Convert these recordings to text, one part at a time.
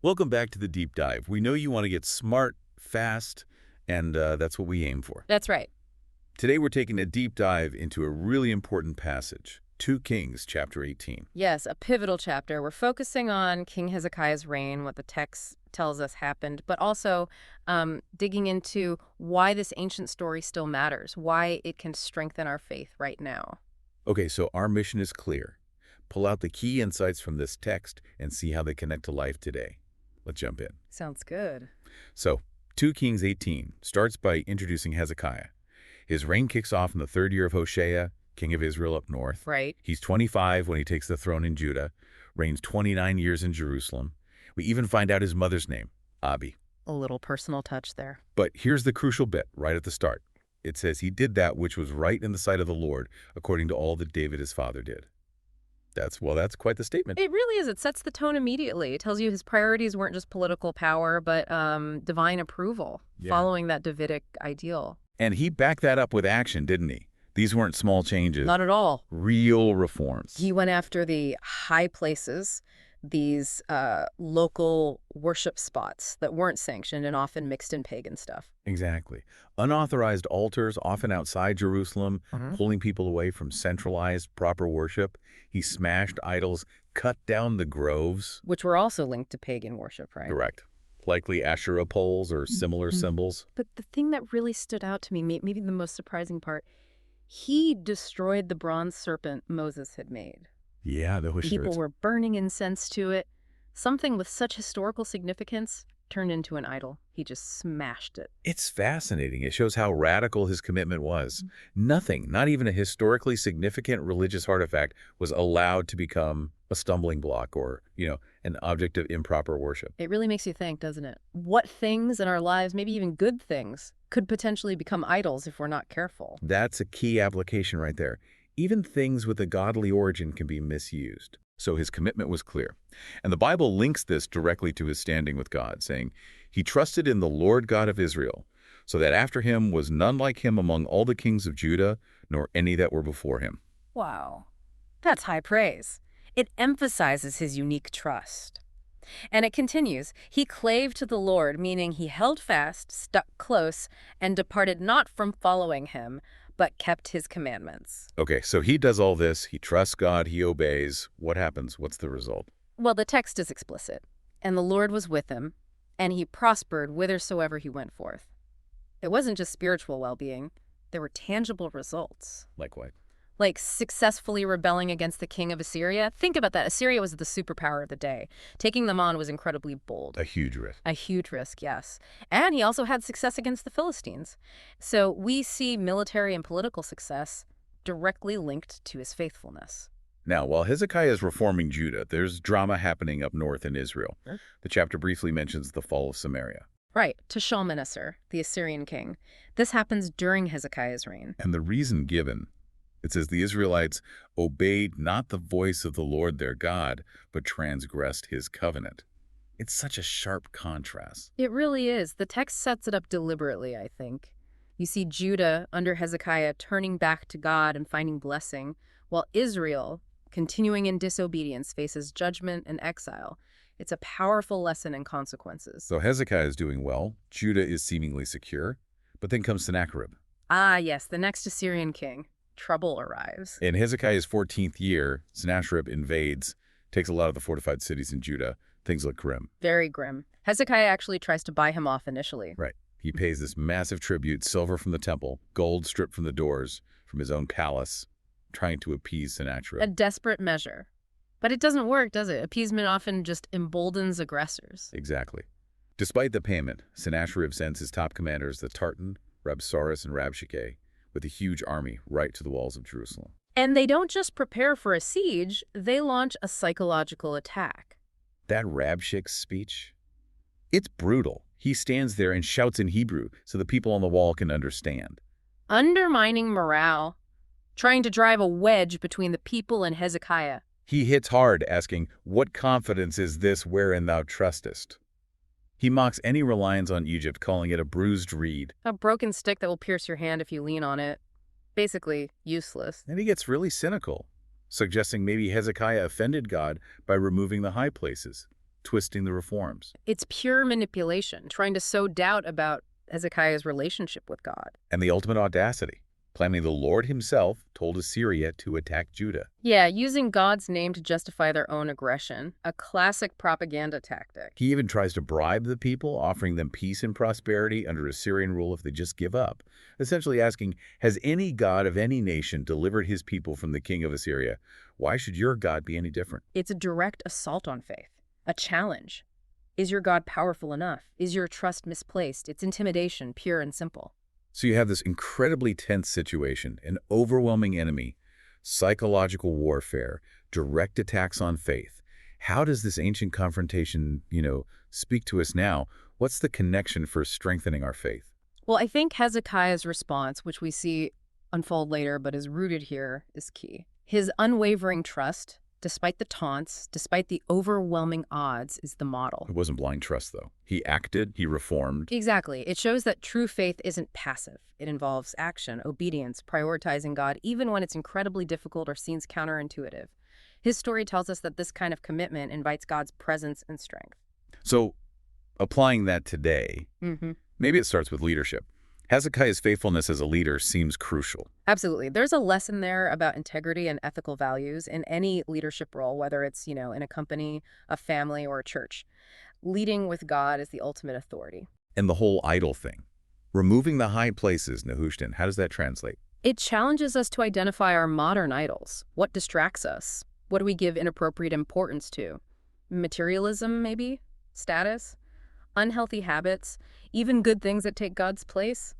Welcome back to the deep dive. We know you want to get smart, fast, and that's what we aim for. That's right. Today we're taking a deep dive into a really important passage, 2 Kings, chapter 18. Yes, a pivotal chapter. We're focusing on King Hezekiah's reign, what the text tells us happened, but also digging into why this ancient story still matters, why it can strengthen our faith right now. Okay, so our mission is clear. Pull out the key insights from this text and see how they connect to life today. Let's jump in. Sounds good. So, 2 Kings 18 starts by introducing Hezekiah. His reign kicks off in the 3rd year of Hoshea, king of Israel up north. Right. He's 25 when he takes the throne in Judah, reigns 29 years in Jerusalem. We even find out his mother's name, Abi. A little personal touch there. But here's the crucial bit right at the start. It says he did that which was right in the sight of the Lord, according to all that David his father did. That's quite the statement. It really is. It sets the tone immediately. It tells you his priorities weren't just political power, but divine approval, following that Davidic ideal. And he backed that up with action, didn't he? These weren't small changes. Not at all. Real reforms. He went after the high places, these local worship spots that weren't sanctioned and often mixed in pagan stuff. Exactly. Unauthorized altars, often outside Jerusalem, pulling people away from centralized, proper worship. He smashed idols, cut down the groves. Which were also linked to pagan worship, right? Correct. Likely Asherah poles or similar symbols. But the thing that really stood out to me, maybe the most surprising part, he destroyed the bronze serpent Moses had made. Yeah, the People were burning incense to it. Something with such historical significance turned into an idol. He just smashed it. It's fascinating. It shows how radical his commitment was. Nothing, not even a historically significant religious artifact, was allowed to become a stumbling block or, an object of improper worship. It really makes you think, doesn't it? What things in our lives, maybe even good things, could potentially become idols if we're not careful? That's a key application right there. Even things with a godly origin can be misused. So his commitment was clear. And the Bible links this directly to his standing with God, saying, he trusted in the Lord God of Israel, so that after him was none like him among all the kings of Judah, nor any that were before him. Wow. That's high praise. It emphasizes his unique trust. And it continues, he clave to the Lord, meaning he held fast, stuck close, and departed not from following him, but kept his commandments. Okay, so he does all this, he trusts God, he obeys. What happens? What's the result? Well, the text is explicit. And the Lord was with him, and he prospered whithersoever he went forth. It wasn't just spiritual well-being. There were tangible results. Like what? Like successfully rebelling against the king of Assyria. Think about that. Assyria was the superpower of the day. Taking them on was incredibly bold. A huge risk. A huge risk, yes. And he also had success against the Philistines. So we see military and political success directly linked to his faithfulness. Now, while Hezekiah is reforming Judah, there's drama happening up north in Israel. The chapter briefly mentions the fall of Samaria. Right, to Shalmaneser, the Assyrian king. This happens during Hezekiah's reign. And the reason given, it says the Israelites obeyed not the voice of the Lord their God, but transgressed his covenant. It's such a sharp contrast. It really is. The text sets it up deliberately, I think. You see Judah, under Hezekiah, turning back to God and finding blessing, while Israel, continuing in disobedience, faces judgment and exile. It's a powerful lesson in consequences. So Hezekiah is doing well, Judah is seemingly secure, but then comes Sennacherib. Ah, yes, the next Assyrian king. Trouble arrives. In Hezekiah's 14th year, Sennacherib invades, takes a lot of the fortified cities in Judah. Things look grim. Very grim. Hezekiah actually tries to buy him off initially. Right. He pays this massive tribute, silver from the temple, gold stripped from the doors, from his own palace, trying to appease Sennacherib. A desperate measure. But it doesn't work, does it? Appeasement often just emboldens aggressors. Exactly. Despite the payment, Sennacherib sends his top commanders, the Tartan, Rabsaris, and Rab-shakeh, with a huge army right to the walls of Jerusalem. And they don't just prepare for a siege, they launch a psychological attack. That Rab-shakeh speech, it's brutal. He stands there and shouts in Hebrew so the people on the wall can understand. Undermining morale, trying to drive a wedge between the people and Hezekiah. He hits hard, asking, "What confidence is this wherein thou trustest?" He mocks any reliance on Egypt, calling it a bruised reed. A broken stick that will pierce your hand if you lean on it. Basically, useless. And he gets really cynical, suggesting maybe Hezekiah offended God by removing the high places, twisting the reforms. It's pure manipulation, trying to sow doubt about Hezekiah's relationship with God. And the ultimate audacity, claiming the Lord himself told Assyria to attack Judah. Yeah, using God's name to justify their own aggression, a classic propaganda tactic. He even tries to bribe the people, offering them peace and prosperity under Assyrian rule if they just give up, essentially asking, has any god of any nation delivered his people from the king of Assyria? Why should your God be any different? It's a direct assault on faith, a challenge. Is your God powerful enough? Is your trust misplaced? It's intimidation, pure and simple. So you have this incredibly tense situation, an overwhelming enemy, psychological warfare, direct attacks on faith. How does this ancient confrontation, speak to us now? What's the connection for strengthening our faith? Well, I think Hezekiah's response, which we see unfold later but is rooted here, is key. His unwavering trust, despite the taunts, despite the overwhelming odds, is the model. It wasn't blind trust, though. He acted, he reformed. Exactly. It shows that true faith isn't passive. It involves action, obedience, prioritizing God, even when it's incredibly difficult or seems counterintuitive. His story tells us that this kind of commitment invites God's presence and strength. So, applying that today, maybe it starts with leadership. Hezekiah's faithfulness as a leader seems crucial. Absolutely. There's a lesson there about integrity and ethical values in any leadership role, whether it's, in a company, a family, or a church. Leading with God is the ultimate authority. And the whole idol thing. Removing the high places, Nehushtan, how does that translate? It challenges us to identify our modern idols. What distracts us? What do we give inappropriate importance to? Materialism, maybe? Status? Unhealthy habits? Even good things that take God's place?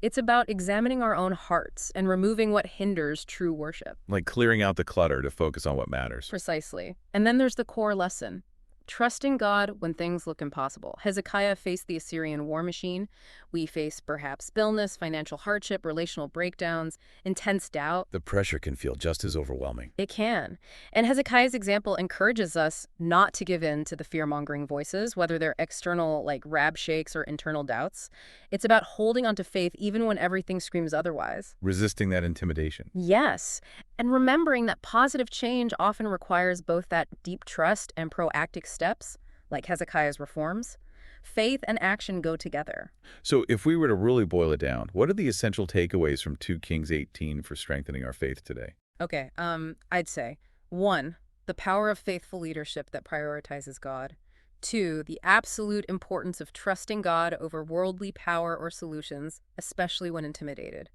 It's about examining our own hearts and removing what hinders true worship. Like clearing out the clutter to focus on what matters. Precisely. And then there's the core lesson. Trusting God when things look impossible. Hezekiah faced the Assyrian war machine. We face perhaps illness, financial hardship, relational breakdowns, intense doubt. The pressure can feel just as overwhelming. It can. And Hezekiah's example encourages us not to give in to the fear-mongering voices, whether they're external like Rab-shakes or internal doubts. It's about holding onto faith even when everything screams otherwise. Resisting that intimidation. Yes. And remembering that positive change often requires both that deep trust and proactive steps, like Hezekiah's reforms. Faith and action go together. So if we were to really boil it down, what are the essential takeaways from 2 Kings 18 for strengthening our faith today? Okay, I'd say 1, the power of faithful leadership that prioritizes God. 2, the absolute importance of trusting God over worldly power or solutions, especially when intimidated.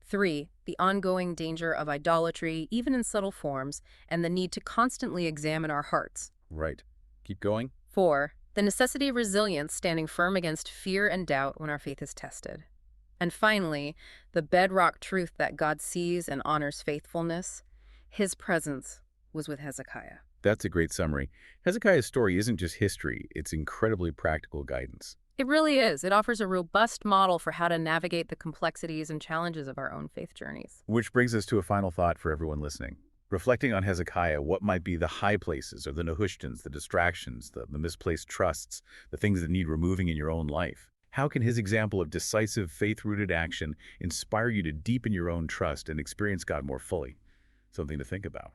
3, the ongoing danger of idolatry, even in subtle forms, and the need to constantly examine our hearts. Right. Keep going. 4, the necessity of resilience, standing firm against fear and doubt when our faith is tested. And finally, the bedrock truth that God sees and honors faithfulness. His presence was with Hezekiah. That's a great summary. Hezekiah's story isn't just history, it's incredibly practical guidance. It really is. It offers a robust model for how to navigate the complexities and challenges of our own faith journeys. Which brings us to a final thought for everyone listening. Reflecting on Hezekiah, what might be the high places or the Nehushtans, the distractions, the misplaced trusts, the things that need removing in your own life? How can his example of decisive, faith-rooted action inspire you to deepen your own trust and experience God more fully? Something to think about.